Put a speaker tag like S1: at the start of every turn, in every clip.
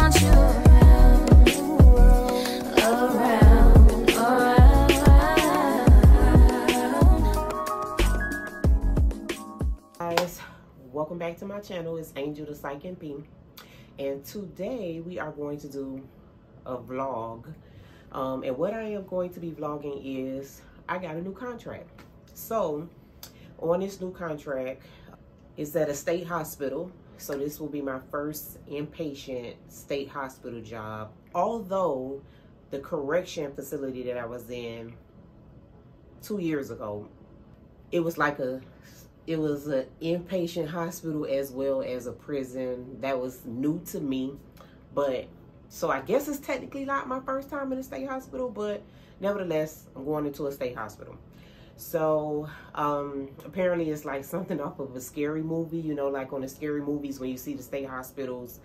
S1: want you around, around, around.
S2: Guys, welcome back to my channel. It's Angel the Pmhnp, and today we are going to do a vlog. And what I am going to be vlogging is I got a new contract. So on this new contract, it's at a state hospital. So this will be my first inpatient state hospital job. Although the correction facility that I was in 2 years ago, it was an inpatient hospital as well as a prison. That was new to me. But so I guess it's technically not my first time in a state hospital, but nevertheless, I'm going into a state hospital. So apparently it's like something off of a scary movie, you know, like on the scary movies when you see the state hospitals,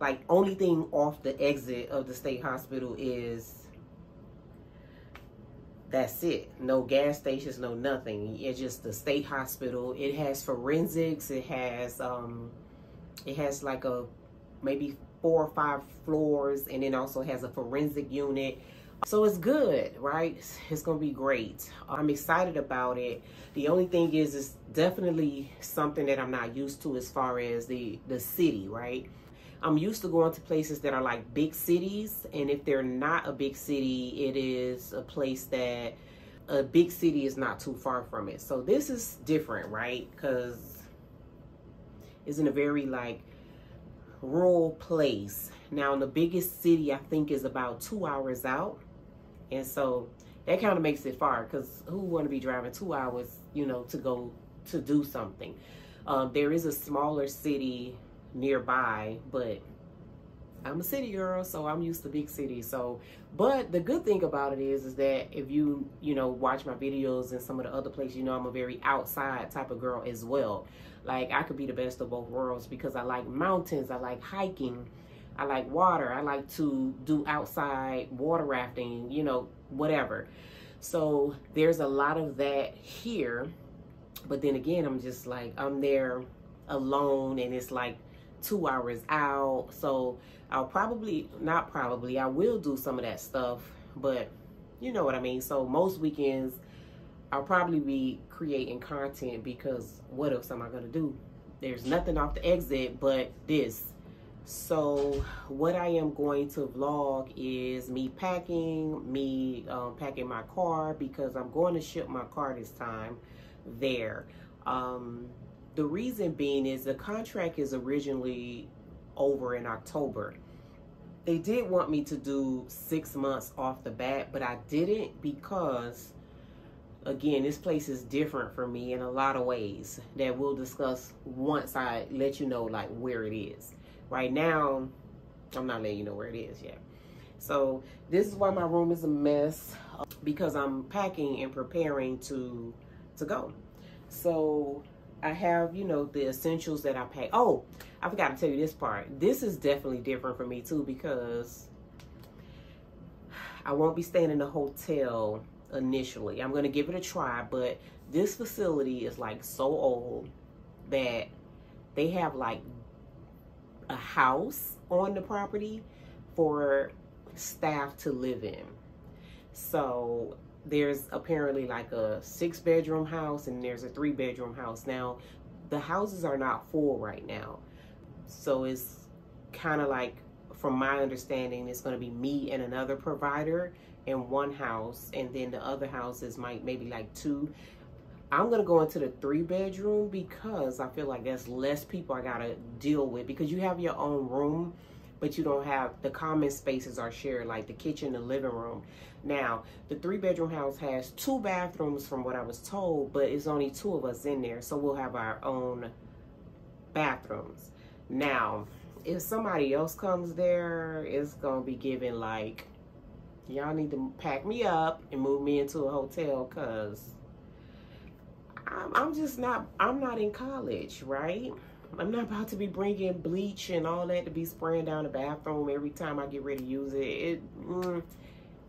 S2: like only thing off the exit of the state hospital is, that's it. No gas stations, no nothing. It's just the state hospital. It has forensics. It has like a maybe 4 or 5 floors, and then also has a forensic unit. So it's good, right? It's gonna be great. I'm excited about it. The only thing is, it's definitely something that I'm not used to as far as the city, right? I'm used to going to places that are like big cities, and if they're not a big city, it is a place that a big city is not too far from it. So this is different, right? Because it's in a very like rural place. Now in the biggest city, I think, is about 2 hours out, and so that kind of makes it far, because who want to be driving 2 hours, you know, to go to do something? There is a smaller city nearby, but I'm a city girl, so I'm used to big cities. So, but the good thing about it is that if you know, watch my videos and some of the other places, you know, I'm a very outside type of girl as well. Like, I could be the best of both worlds, because I like mountains, I like hiking, I like water, I like to do outside water rafting, you know, whatever. So there's a lot of that here. But then again, I'm just like, I'm there alone, and it's like 2 hours out. So I'll probably, not probably, I will do some of that stuff, but you know what I mean. So most weekends I'll probably be creating content, because what else am I gonna do? There's nothing off the exit but this. So what I am going to vlog is me packing my car, because I'm going to ship my car this time there. The reason being is the contract is originally over in October. They did want me to do 6 months off the bat, but I didn't, because again, this place is different for me in a lot of ways that we'll discuss once I let you know like where it is. Right now, I'm not letting you know where it is yet. So this is why my room is a mess, because I'm packing and preparing to go. So I have, you know, the essentials that I pack. Oh, I forgot to tell you this part. This is definitely different for me too, because I won't be staying in a hotel initially. I'm going to give it a try, but this facility is like so old that they have like a house on the property for staff to live in. So there's apparently like a 6-bedroom house, and there's a 3-bedroom house. Now the houses are not full right now, so it's kind of like, from my understanding, it's going to be me and another provider in one house, and then the other houses might maybe like 2. I'm gonna go into the 3-bedroom, because I feel like there's less people I gotta deal with, because you have your own room, but you don't have, the common spaces are shared, like the kitchen, the living room. Now, the 3-bedroom house has 2 bathrooms from what I was told, but it's only 2 of us in there, so we'll have our own bathrooms. Now, if somebody else comes there, it's gonna be given like, y'all need to pack me up and move me into a hotel, because I'm not in college, right? I'm not about to be bringing bleach and all that to be spraying down the bathroom every time I get ready to use it.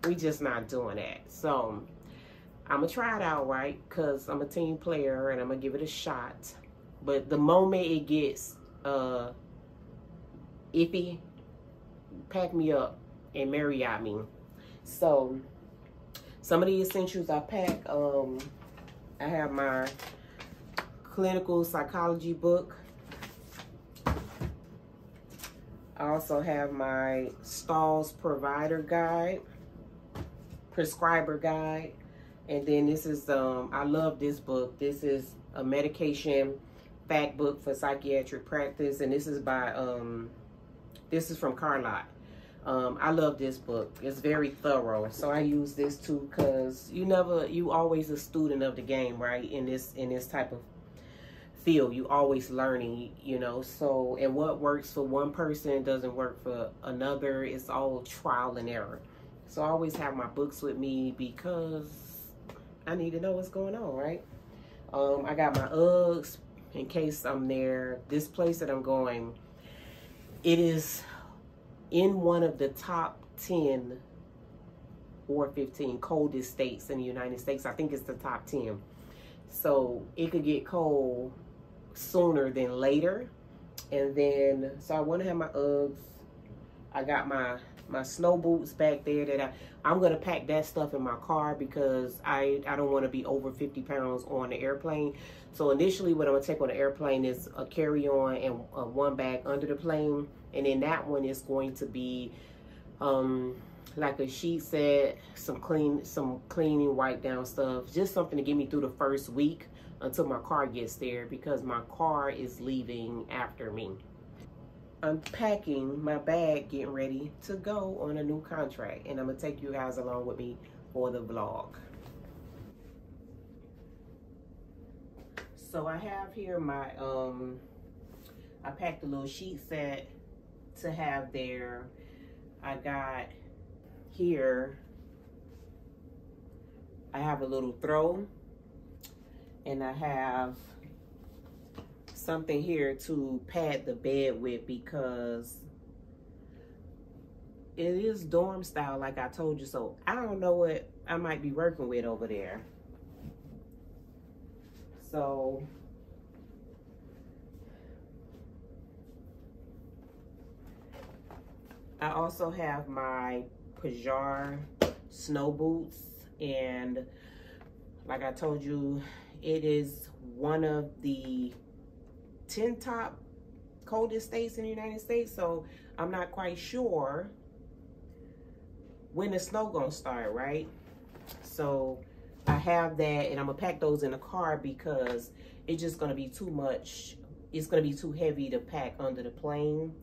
S2: We just not doing that. So I'm gonna try it out, right? Because I'm a team player and I'm gonna give it a shot. But the moment it gets iffy, pack me up and Marriott me. So some of the essentials I pack, I have my clinical psychology book. I also have my Stalls provider guide, prescriber guide. And then this is, I love this book. This is a medication fact book for psychiatric practice. And this is by, this is from Carlot. I love this book. It's very thorough. So I use this too, because you always a student of the game, right? In this type of field, you always learning, you know. So, and what works for one person doesn't work for another. It's all trial and error. So I always have my books with me because I need to know what's going on, right? I got my Uggs in case I'm there. This place that I'm going, it is in one of the top 10 or 15 coldest states in the United States. I think it's the top 10. So it could get cold sooner than later. And then, so I want to have my Uggs. I got my snow boots back there that I'm going to pack that stuff in my car because I don't want to be over 50 pounds on the airplane. So initially what I'm going to take on the airplane is a carry-on and one bag under the plane. And then that one is going to be like a sheet set, some cleaning, wipe down stuff, just something to get me through the first week until my car gets there, because my car is leaving after me. I'm packing my bag, getting ready to go on a new contract, and I'm gonna take you guys along with me for the vlog. So I have here my I packed a little sheet set to have there. I got here, I have a little throw, and I have something here to pad the bed with because it is dorm style, like I told you. So I don't know what I might be working with over there. So I also have my Pmhnp snow boots, and like I told you, it is one of the 10 top coldest states in the United States. So I'm not quite sure when the snow gonna start, right? So I have that, and I'm gonna pack those in the car because it's just gonna be too much. It's gonna be too heavy to pack under the plane.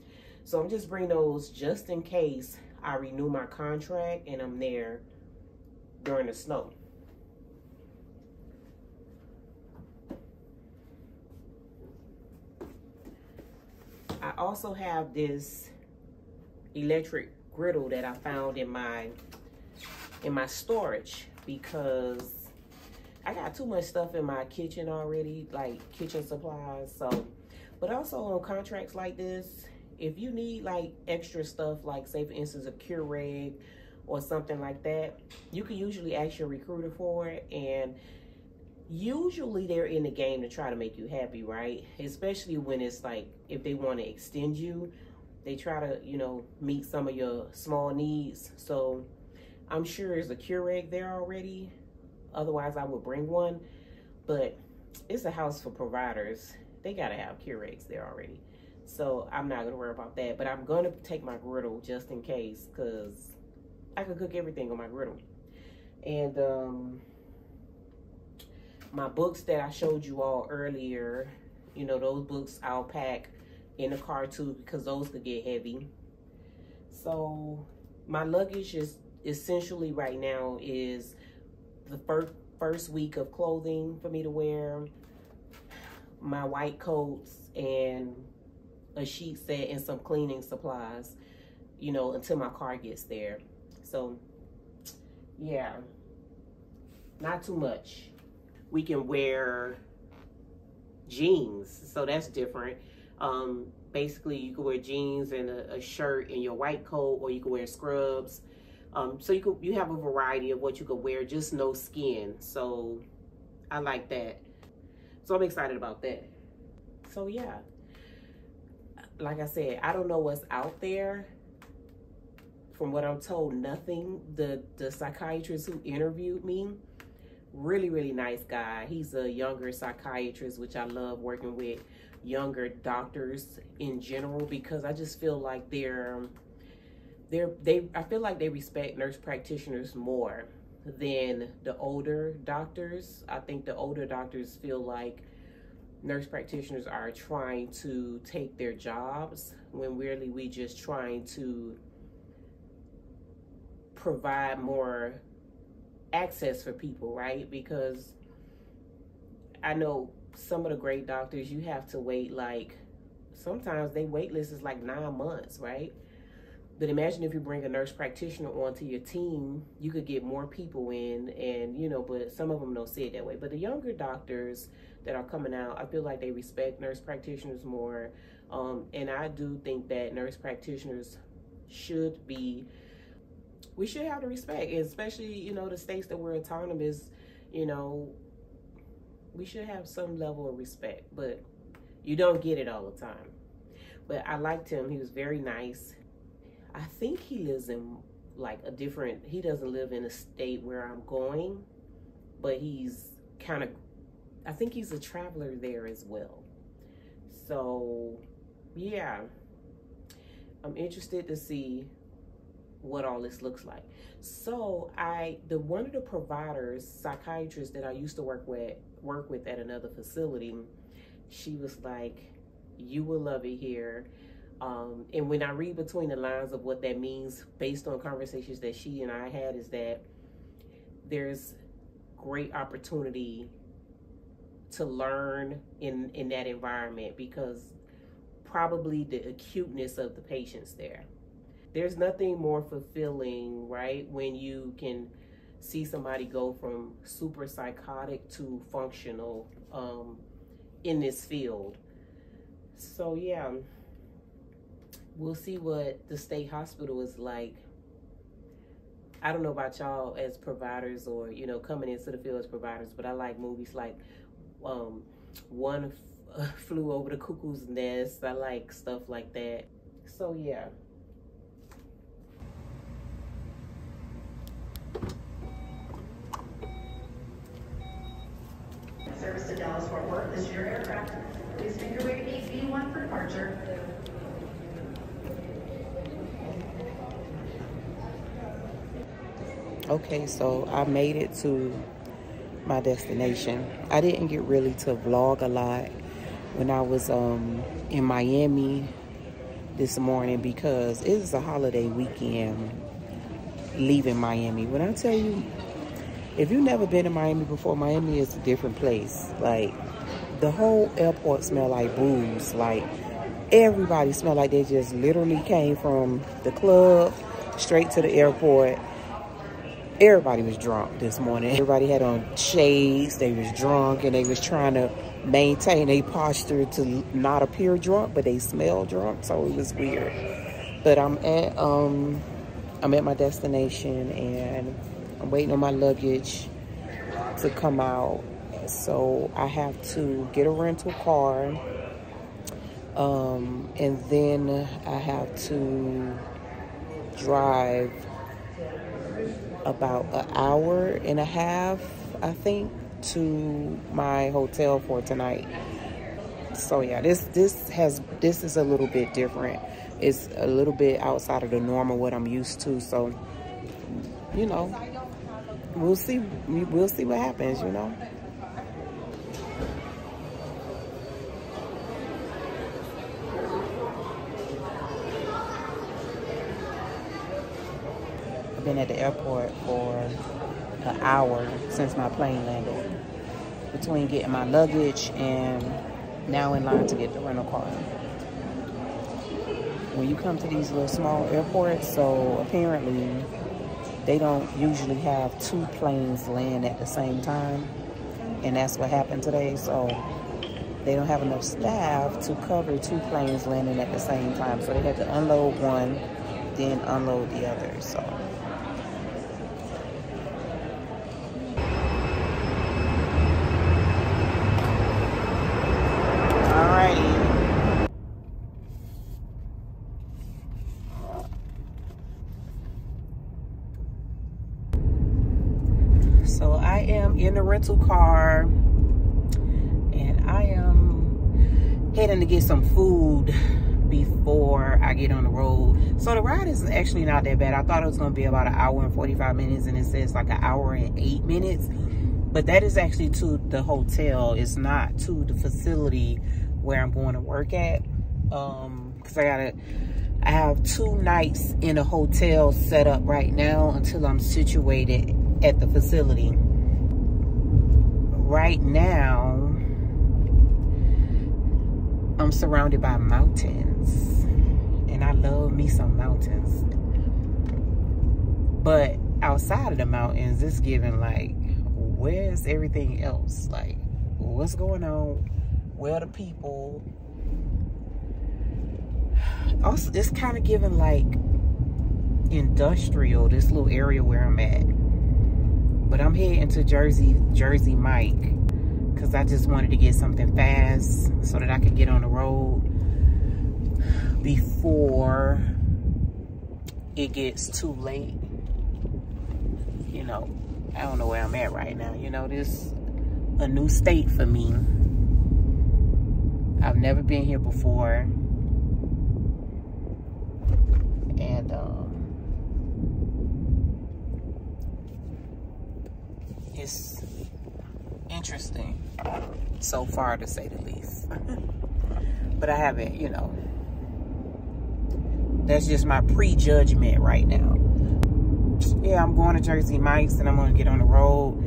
S2: So I'm just bringing those just in case I renew my contract and I'm there during the snow. I also have this electric griddle that I found in my storage because I got too much stuff in my kitchen already, like kitchen supplies. So, but also on contracts like this, if you need like extra stuff, like say for instance a Keurig or something like that, you can usually ask your recruiter for it, and usually they're in the game to try to make you happy, right? Especially when it's like, if they want to extend you, they try to, you know, meet some of your small needs. So I'm sure there's a Keurig there already. Otherwise I would bring one, but it's a house for providers. They got to have Keurigs there already. So I'm not going to worry about that, but I'm going to take my griddle just in case, because I can cook everything on my griddle. And my books that I showed you all earlier, you know, those books I'll pack in the car too, because those could get heavy. So my luggage is essentially right now is the first week of clothing for me to wear, my white coats and a sheet set and some cleaning supplies, you know, until my car gets there. So yeah, not too much. We can wear jeans, so that's different. Basically you can wear jeans and a shirt and your white coat, or you can wear scrubs. So you have a variety of what you could wear, just no skin. So I like that. So I'm excited about that. So yeah, like I said, I don't know what's out there, from what I'm told, nothing. The psychiatrist who interviewed me, really, really nice guy. He's a younger psychiatrist, which I love working with younger doctors in general, because I just feel like I feel like they respect nurse practitioners more than the older doctors. I think the older doctors feel like nurse practitioners are trying to take their jobs, when really we just trying to provide more access for people, right? Because I know some of the great doctors, you have to wait, like sometimes they wait list is like 9 months, right? But imagine if you bring a nurse practitioner onto your team, you could get more people in, and you know, but some of them don't see it that way. But the younger doctors that are coming out, I feel like they respect nurse practitioners more. And I do think that nurse practitioners we should have the respect, especially, you know, the states that we're autonomous, you know, we should have some level of respect, but you don't get it all the time. But I liked him. He was very nice. I think he lives in like he doesn't live in a state where I'm going, but he's I think he's a traveler there as well. So yeah, I'm interested to see what all this looks like. So one of the providers, psychiatrists that I used to work with at another facility, she was like, you will love it here. And when I read between the lines of what that means, based on conversations that she and I had, is that there's great opportunity to learn in that environment, because probably the acuteness of the patients there. There's nothing more fulfilling, right, when you can see somebody go from super psychotic to functional in this field. So yeah, we'll see what the state hospital is like. I don't know about y'all as providers, or, you know, coming into the field as providers, but I like movies like One Flew Over the Cuckoo's Nest. I like stuff like that. So yeah.
S3: Service to Dallas Fort Worth. This is your aircraft. Please make your way to gate B1 for departure.
S4: Okay, so I made it to my destination. I didn't get really to vlog a lot when I was in Miami this morning, because it is a holiday weekend leaving Miami. When I tell you, if you've never been to Miami before, Miami is a different place. Like, the whole airport smell like booze. Like, everybody smell like they just literally came from the club straight to the airport. Everybody was drunk this morning. Everybody had on shades. They was drunk, and they was trying to maintain a posture to not appear drunk, but they smell drunk. So it was weird. But I'm at my destination, and I'm waiting on my luggage to come out. So I have to get a rental car, and then I have to drive about an hour and a half, I think, to my hotel for tonight. So yeah, this is a little bit different. It's a little bit outside of the norm of what I'm used to. So, you know, we'll see what happens, you know. I've been at the airport for an hour since my plane landed, between getting my luggage and now in line to get the rental car. When you come to these little small airports, so apparently they don't usually have two planes land at the same time, and that's what happened today. So they don't have enough staff to cover two planes landing at the same time, so they had to unload one, then unload the other. So So I am in the rental car, and I am heading to get some food before I get on the road. So the ride is actually not that bad. I thought it was going to be about an hour and 45 minutes, and it says like an hour and 8 minutes. But that is actually to the hotel. It's not to the facility where I'm going to work at. Because I have 2 nights in a hotel set up right now until I'm situated at the facility. Right now, I'm surrounded by mountains, and I love me some mountains. But outside of the mountains, it's giving like, where's everything else? Like, what's going on? Where are the people? Also, it's kind of giving like industrial, this little area where I'm at. But I'm heading to Jersey Mike, because I just wanted to get something fast so that I could get on the road before it gets too late. You know, I don't know where I'm at right now. You know, this a new state for me. I've never been here before. And it's interesting so far, to say the least. But I haven't, you know, that's just my prejudgment right now. Yeah, I'm going to Jersey Mike's, and I'm going to get on the road.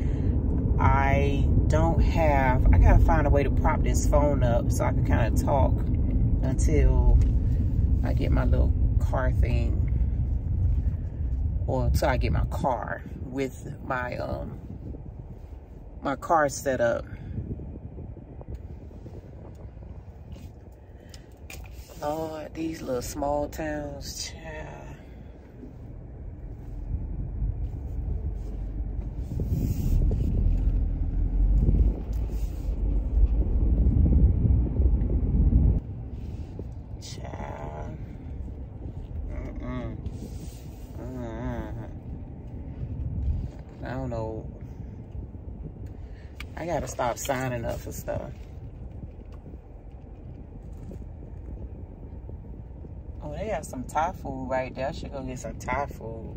S4: I gotta find a way to prop this phone up so I can kind of talk until I get my little car thing, or until I get my car with my my car set up. Lord, these little small towns, child. I don't know. I gotta stop signing up for stuff. Oh, they got some Thai food right there. I should go get some Thai food.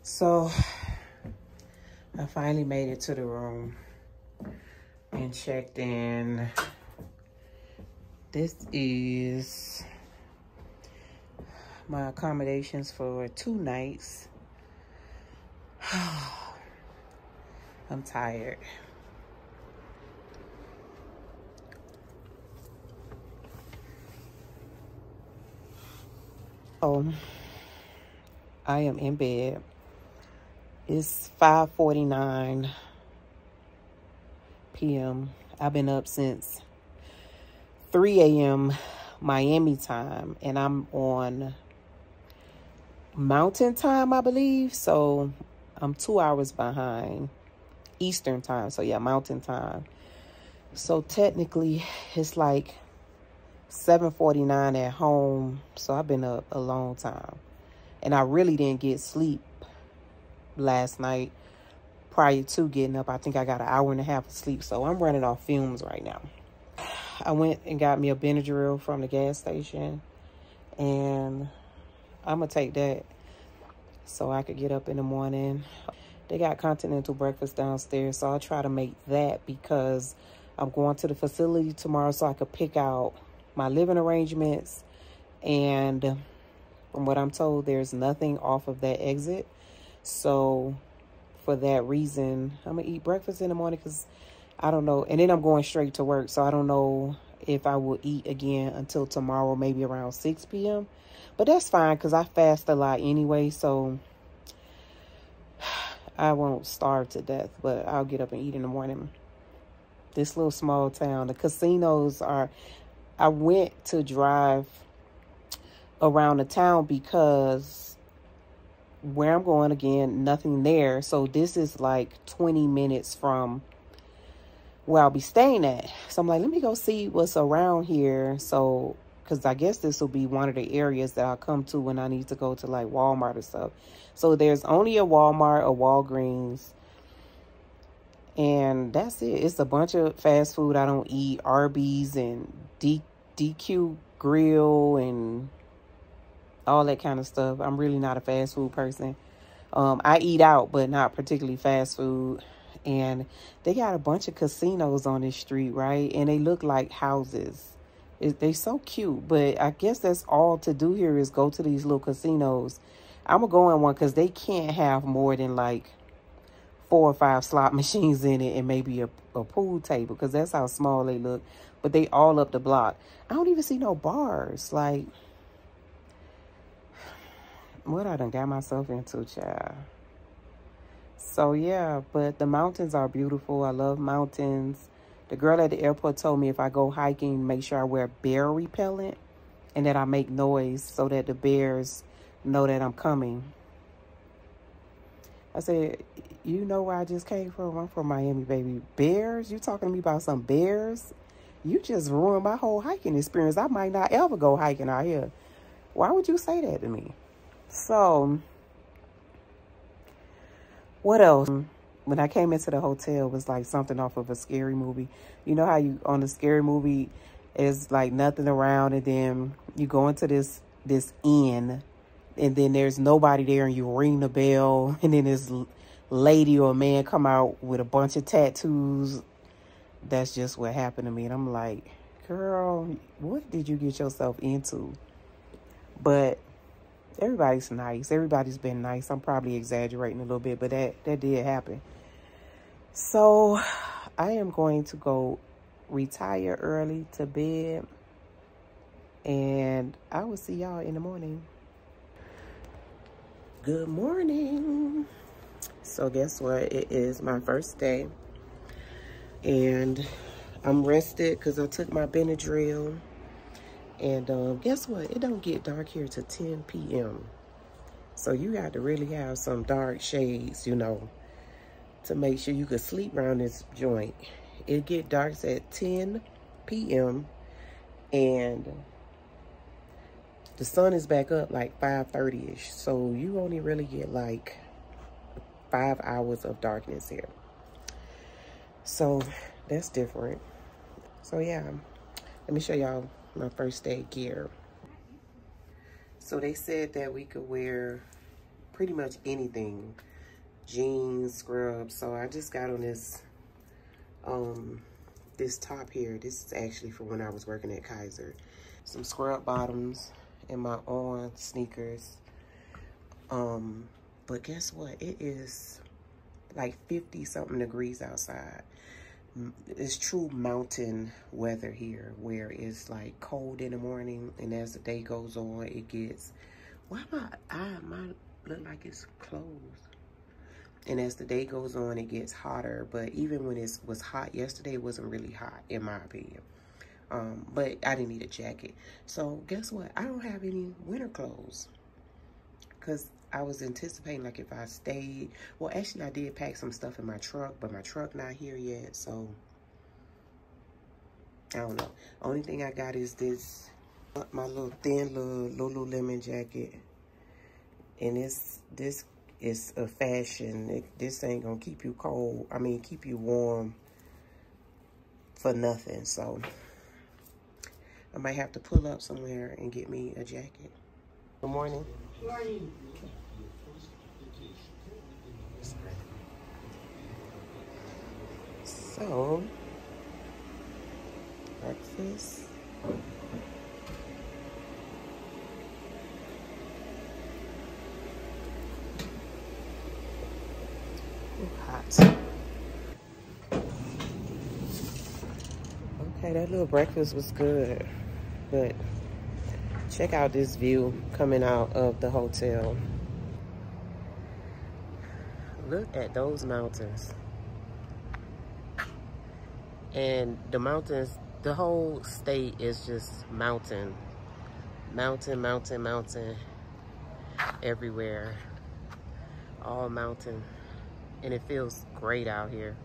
S4: So I finally made it to the room and checked in. This is my accommodations for 2 nights. I'm tired. I am in bed. It's 5:49 p.m. I've been up since 3 a.m. Miami time, and I'm on Mountain time, I believe. So I'm 2 hours behind Eastern time. So yeah, Mountain time. So technically it's like 7:49 at home. So I've been up a long time, and I really didn't get sleep last night prior to getting up. I think I got an hour and a half of sleep, so I'm running off fumes right now. I went and got me a Benadryl from the gas station, and I'm gonna take that so I could get up in the morning. They got continental breakfast downstairs, so I'll try to make that because I'm going to the facility tomorrow so I could pick out my living arrangements. And from what I'm told, there's nothing off of that exit. So for that reason, I'm gonna eat breakfast in the morning because I don't know. And then I'm going straight to work, so I don't know if I will eat again until tomorrow, maybe around 6 p.m. But that's fine because I fast a lot anyway, so I won't starve to death, but I'll get up and eat in the morning. This little small town, the casinos are, I went to drive around the town because where I'm going, again, nothing there. So this is like 20 minutes from where I'll be staying at. So I'm like, let me go see what's around here. So, because I guess this will be one of the areas that I'll come to when I need to go to like Walmart or stuff. So there's only a Walmart, a Walgreens, and that's it. It's a bunch of fast food I don't eat. Arby's and DQ Grill and all that kind of stuff. I'm really not a fast food person. I eat out, but not particularly fast food. And they got a bunch of casinos on this street, right? And they look like houses. They're so cute. But I guess that's all to do here is go to these little casinos. I'm going to go in one because they can't have more than like 4 or 5 slot machines in it and maybe a pool table because that's how small they look. But they all up the block. I don't even see no bars. Like, what I done got myself into, child. So, yeah, but the mountains are beautiful. I love mountains. The girl at the airport told me if I go hiking, make sure I wear bear repellent and that I make noise so that the bears know that I'm coming. I said, you know where I just came from? I'm from Miami, baby. Bears? You talking to me about some bears? You just ruined my whole hiking experience. I might not ever go hiking out here. Why would you say that to me? So, what else? When I came into the hotel, it was like something off of a scary movie. You know how you, on a scary movie, it's like nothing around, and then you go into this inn, and then there's nobody there, and you ring the bell, and then this lady or man come out with a bunch of tattoos. That's just what happened to me. And I'm like, girl, what did you get yourself into? But everybody's nice. Everybody's been nice. I'm probably exaggerating a little bit, but that did happen. So I am going to go retire early to bed, and I will see y'all in the morning. Good morning. So guess what? It is my first day, and I'm rested because I took my Benadryl. And guess what? It don't get dark here till 10 p.m. So you got to really have some dark shades, you know, to make sure you could sleep around this joint. It get dark at 10 p.m. and the sun is back up like 5:30ish. So you only really get like 5 hours of darkness here. So that's different. So yeah, let me show y'all my first day gear. So they said that we could wear pretty much anything, jeans, scrubs. So I just got on this this top here. This is actually for when I was working at Kaiser. Some scrub bottoms and my on sneakers. But guess what? It is like 50 something degrees outside. It's true mountain weather here, where it's like cold in the morning, and as the day goes on, it gets, why my look like it's closed? And as the day goes on, it gets hotter. But even when it was hot yesterday, it wasn't really hot in my opinion. But I didn't need a jacket. So guess what? I don't have any winter clothes because I was anticipating, like, if I stayed, well, actually I did pack some stuff in my truck, but my truck not here yet, so I don't know. Only thing I got is this, my little thin little Lululemon jacket, and this is a fashion. This ain't gonna keep you cold, I mean keep you warm for nothing, so I might have to pull up somewhere and get me a jacket. Good morning.
S5: Good morning.
S4: So, breakfast. Ooh, hot. Hey, that little breakfast was good. But check out this view coming out of the hotel. Look at those mountains. And the mountains, the whole state is just mountain. Mountain, mountain, mountain. Everywhere. All mountain. And it feels great out here.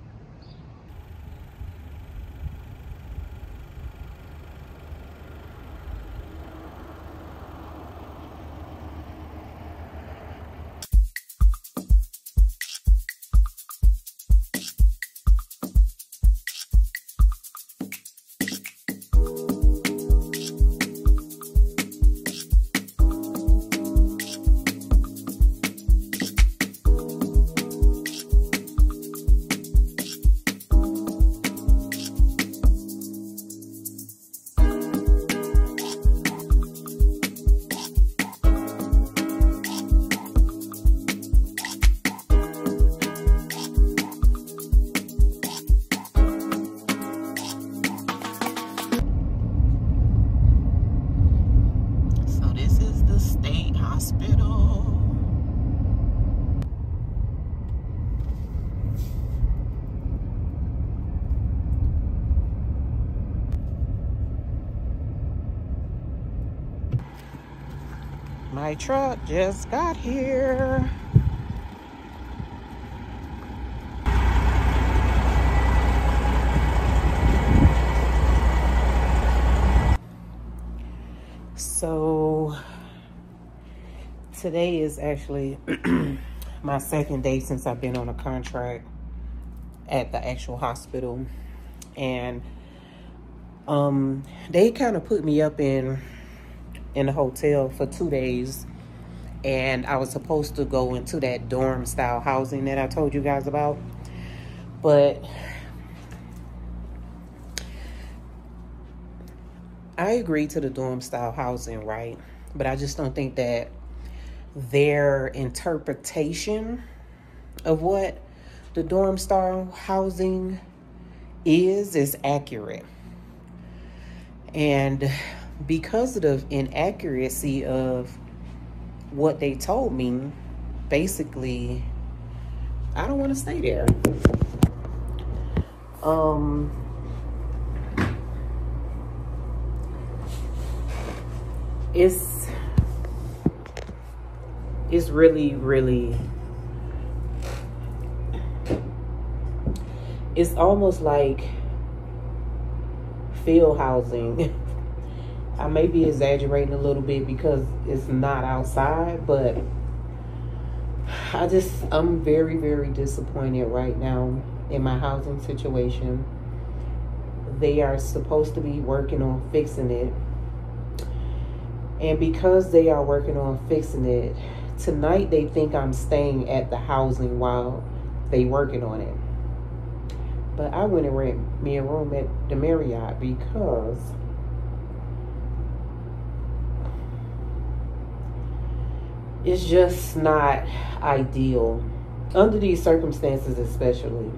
S4: My truck just got here. So today is actually my second day since I've been on a contract at the actual hospital. And they kind of put me up in the hotel for 2 days, and I was supposed to go into that dorm style housing that I told you guys about, but I agreed to the dorm style housing, right? But I just don't think that their interpretation of what the dorm style housing is accurate. And because of the inaccuracy of what they told me, basically, I don't want to stay there. It's really, it's almost like field housing. I may be exaggerating a little bit because it's not outside, but I'm very disappointed right now in my housing situation. They are supposed to be working on fixing it. And because they are working on fixing it, tonight they think I'm staying at the housing while they working on it. But I went and rent me a room at the Marriott because it's just not ideal under these circumstances, especially.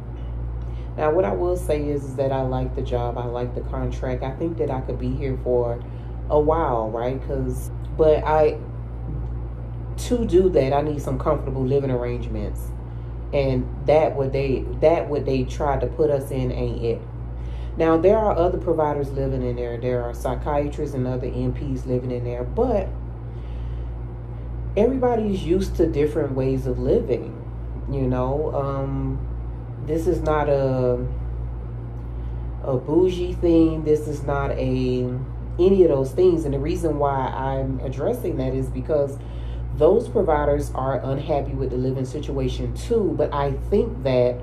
S4: Now, what I will say is that I like the job. I like the contract. I think that I could be here for a while, right? But to do that, I need some comfortable living arrangements. And that what they tried to put us in ain't it. Now, there are other providers living in there. There are psychiatrists and other NPs living in there. But everybody's used to different ways of living, you know. This is not a bougie thing. This is not any of those things. And the reason why I'm addressing that is because those providers are unhappy with the living situation too. But I think that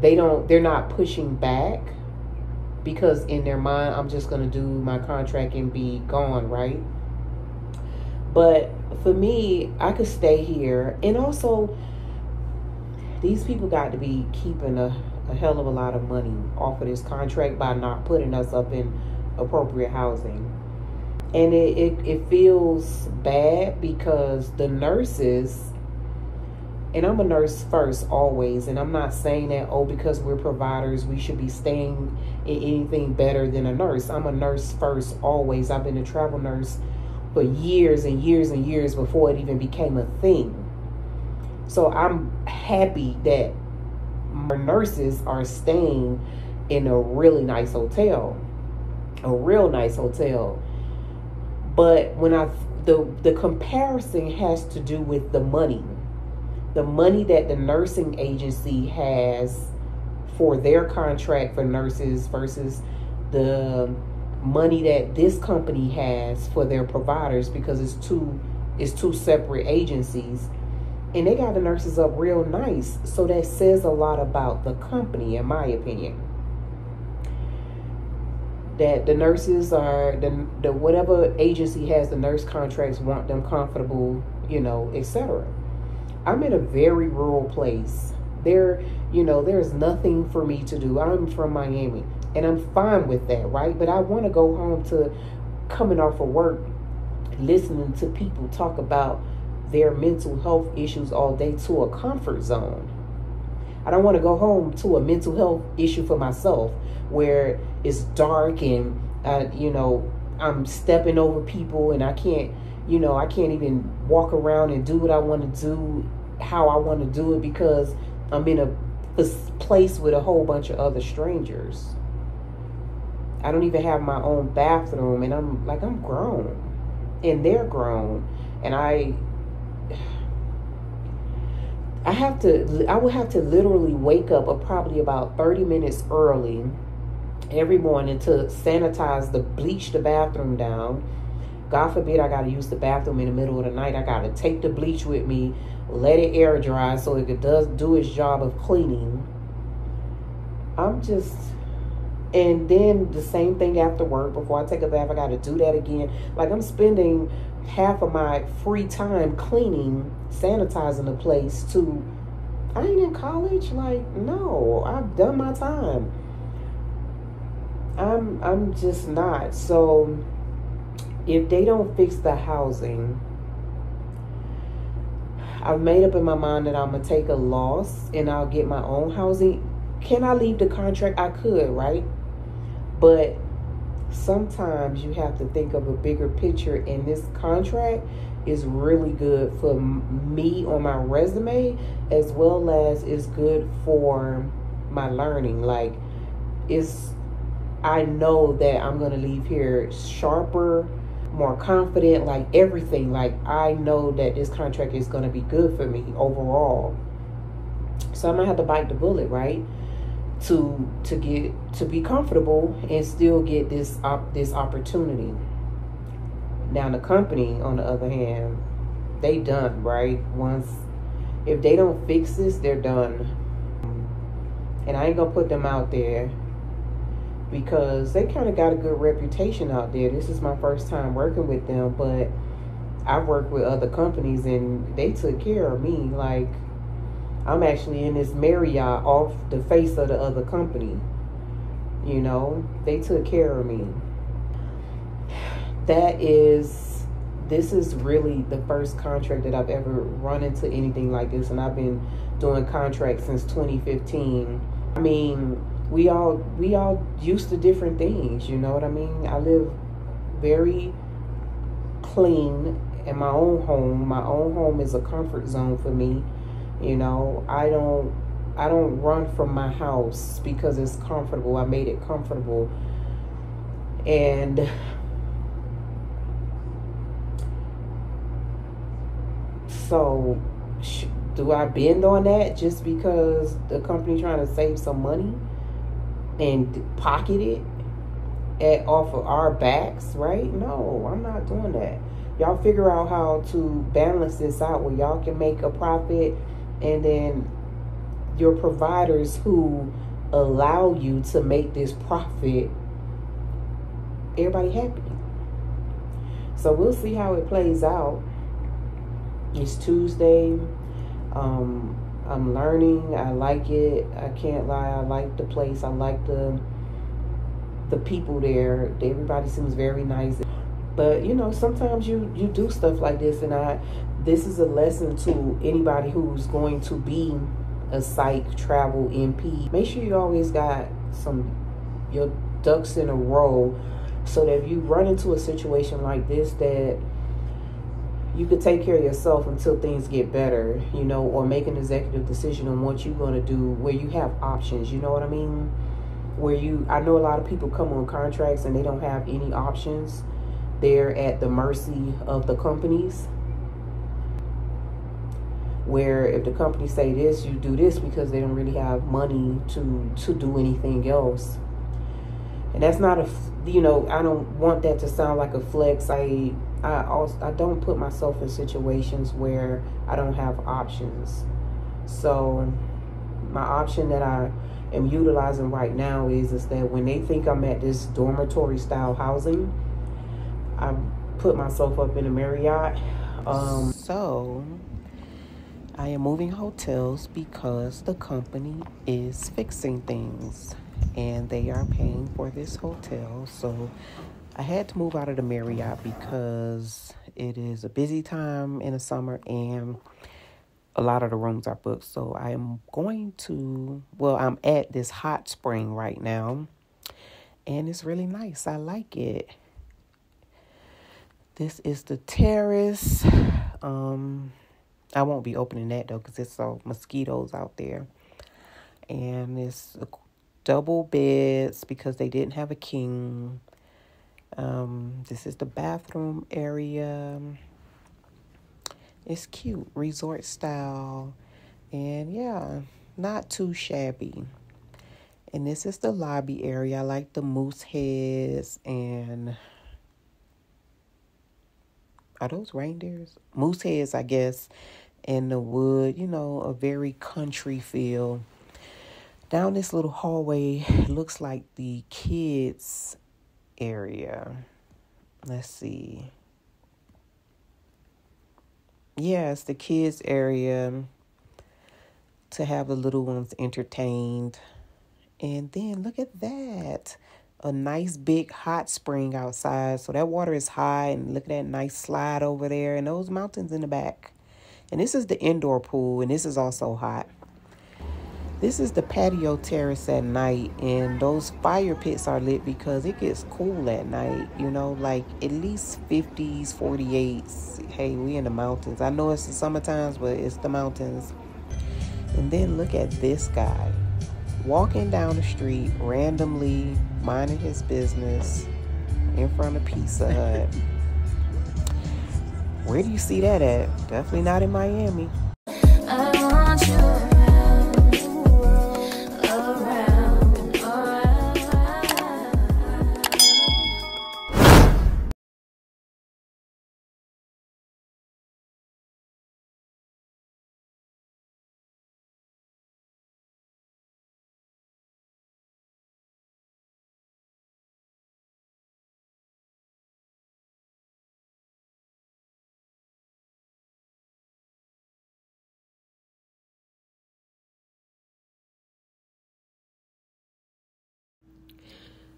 S4: they're not pushing back because in their mind, I'm just going to do my contract and be gone, right? But for me, I could stay here. And also, these people got to be keeping a hell of a lot of money off of this contract by not putting us up in appropriate housing. And it feels bad because the nurses and I'm a nurse first always, and I'm not saying that, oh, because we're providers we should be staying in anything better than a nurse. I'm a nurse first always. I've been a travel nurse for years and years and years before it even became a thing. So I'm happy that my nurses are staying in a really nice hotel, a real nice hotel. But when the comparison has to do with the money that the nursing agency has for their contract for nurses versus the money that this company has for their providers, because it's two separate agencies, and they got the nurses up real nice. So that says a lot about the company, in my opinion. That the nurses are the whatever agency has the nurse contracts want them comfortable, etc. I'm in a very rural place. There's nothing for me to do. I'm from Miami, and I'm fine with that, right? But I want to go home to coming off of work, listening to people talk about their mental health issues all day to a comfort zone. I don't want to go home to a mental health issue for myself where it's dark and, I'm stepping over people and I can't even walk around and do what I want to do, how I want to do it, because I'm in a place with a whole bunch of other strangers. I don't even have my own bathroom, and I'm grown and they're grown, and I would have to literally wake up probably about 30 minutes early every morning to sanitize, bleach the bathroom down. God forbid I got to use the bathroom in the middle of the night. I got to take the bleach with me, let it air dry so it does do its job of cleaning. And then the same thing after work. Before I take a bath, I got to do that again. Like, I'm spending half of my free time cleaning, sanitizing the place I ain't in college. Like, no, I've done my time. I'm just not. So if they don't fix the housing, I've made up in my mind that I'm going to take a loss and I'll get my own housing. Can I leave the contract? I could, right? But sometimes you have to think of a bigger picture, and this contract is really good for me on my resume, as well as it's good for my learning. Like, I know that I'm going to leave here sharper, more confident, like everything. Like, I know that this contract is going to be good for me overall. So I'm going to have to bite the bullet, right? To be comfortable and still get this opportunity. Now the company, on the other hand, they done, right? If they don't fix this, they're done. And I ain't gonna put them out there because they kind of got a good reputation out there. This is my first time working with them, but I've worked with other companies and they took care of me. Like, I'm actually in this Marriott off the face of the other company. They took care of me. This is really the first contract that I've ever run into anything like this, and I've been doing contracts since 2015. I mean, we all used to different things, you know what I mean? I live very clean in my own home. My own home is a comfort zone for me. I don't run from my house because it's comfortable. I made it comfortable. And so do I bend on that just because the company trying to save some money and pocket it off of our backs, right? No, I'm not doing that. Y'all figure out how to balance this out where y'all can make a profit, and then your providers who allow you to make this profit, everybody happy. So we'll see how it plays out. It's Tuesday. I'm learning. I like it. I can't lie. I like the place. I like the people there. Everybody seems very nice. But sometimes you do stuff like this, and this is a lesson to anybody who's going to be a psych travel NP. Make sure you always got your ducks in a row, so that if you run into a situation like this, that you could take care of yourself until things get better, you know, or make an executive decision on what you're going to do, where you have options, you know what I mean? I know a lot of people come on contracts and they don't have any options. They're at the mercy of the companies, where if the company say this, you do this, because they don't really have money to do anything else. And that's not you know, I don't want that to sound like a flex. I don't put myself in situations where I don't have options. So my option that I am utilizing right now is that when they think I'm at this dormitory style housing, I put myself up in a Marriott. So I am moving hotels because the company is fixing things and they are paying for this hotel. So I had to move out of the Marriott because it is a busy time in the summer and a lot of the rooms are booked. So I am I'm at this hot spring right now, and it's really nice. I like it. This is the terrace. I won't be opening that though, because it's so mosquitoes out there. And it's double beds because they didn't have a king. This is the bathroom area. It's cute, resort style, and yeah, not too shabby. And this is the lobby area. I like the moose heads, and are those reindeers? Moose heads, I guess, and the wood, you know, a very country feel. Down this little hallway looks like the kids area. Let's see. Yeah, it's the kids area to have the little ones entertained. And then look at that. A nice big hot spring outside. So that water is high, and look at that nice slide over there and those mountains in the back. And this is the indoor pool, and this is also hot. This is the patio terrace at night, and those fire pits are lit because it gets cool at night, you know, like at least 50s, 48s. Hey, we in the mountains. I know it's the summertime, but it's the mountains. And then look at this guy walking down the street randomly, minding his business in front of Pizza Hut. Where do you see that at? Definitely not in Miami.
S1: I want you around, around.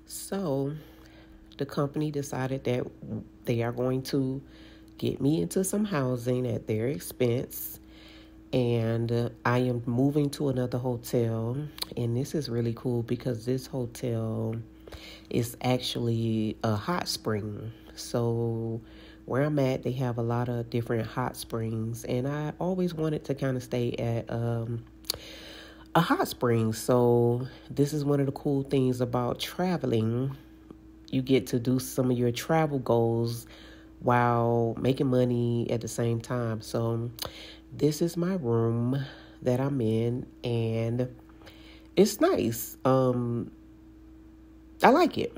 S4: So the company decided that they are going to get me into some housing at their expense. And I am moving to another hotel. And this is really cool because this hotel is actually a hot spring. So where I'm at, they have a lot of different hot springs. And I always wanted to kind of stay at a hot spring. So this is one of the cool things about traveling. You get to do some of your travel goals while making money at the same time. So this is my room that I'm in, and it's nice. I like it.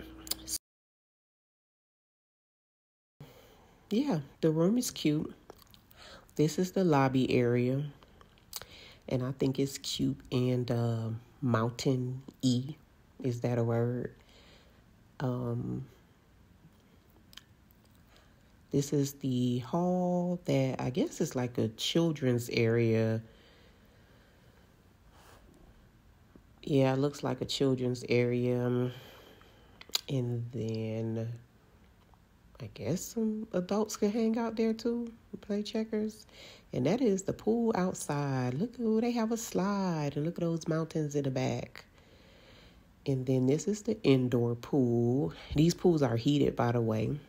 S4: Yeah, the room is cute. This is the lobby area, and I think it's cute and mountain-y. Is that a word? This is the hall that I guess is like a children's area. Yeah, it looks like a children's area. And then
S2: I guess some adults can hang out there too and play checkers. And that is the pool outside. Look, oh, they have a slide. And look at those mountains in the back. And then this is the indoor pool. These pools are heated, by the way.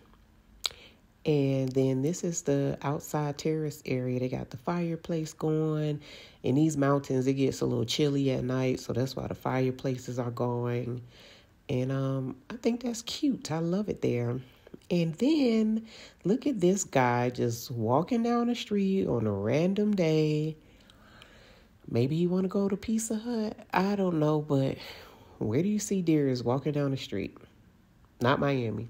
S2: And then this is the outside terrace area. They got the fireplace going. In these mountains, it gets a little chilly at night, so that's why the fireplaces are going. And I think that's cute. I love it there. And then look at this guy just walking down the street on a random day. Maybe you want to go to Pizza Hut. I don't know, but where do you see deers walking down the street? Not Miami.